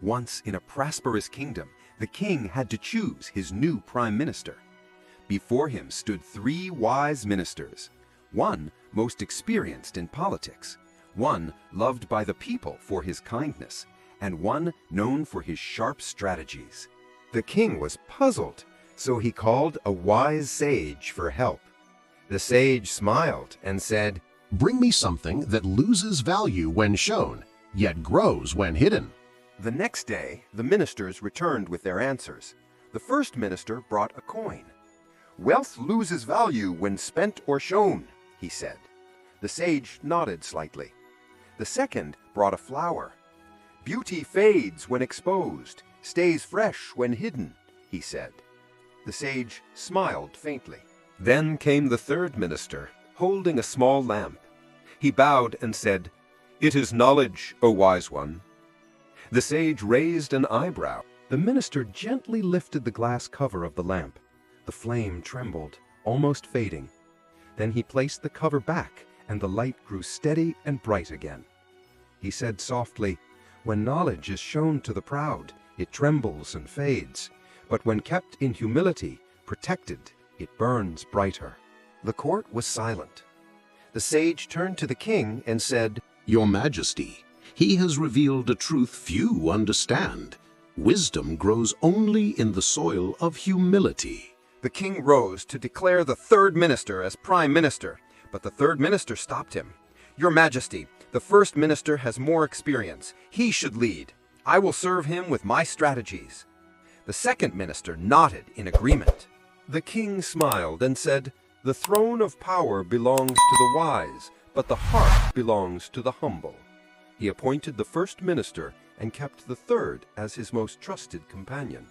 Once in a prosperous kingdom, the king had to choose his new prime minister. Before him stood 3 wise ministers, one most experienced in politics, one loved by the people for his kindness, and one known for his sharp strategies. The king was puzzled, so he called a wise sage for help. The sage smiled and said, "Bring me something that loses value when shown, yet grows when hidden." The next day, the ministers returned with their answers. The first minister brought a coin. "Wealth loses value when spent or shown," he said. The sage nodded slightly. The second brought a flower. "Beauty fades when exposed, stays fresh when hidden," he said. The sage smiled faintly. Then came the third minister, holding a small lamp. He bowed and said, "It is knowledge, O wise one." The sage raised an eyebrow. The minister gently lifted the glass cover of the lamp. The flame trembled, almost fading. Then he placed the cover back, and the light grew steady and bright again. He said softly, "When knowledge is shown to the proud, it trembles and fades. But when kept in humility, protected, it burns brighter." The court was silent. The sage turned to the king and said, "Your Majesty, he has revealed a truth few understand. Wisdom grows only in the soil of humility." The king rose to declare the third minister as prime minister, but the third minister stopped him. "Your Majesty, the first minister has more experience. He should lead. I will serve him with my strategies." The second minister nodded in agreement. The king smiled and said, "The throne of power belongs to the wise, but the heart belongs to the humble." He appointed the first minister and kept the third as his most trusted companion.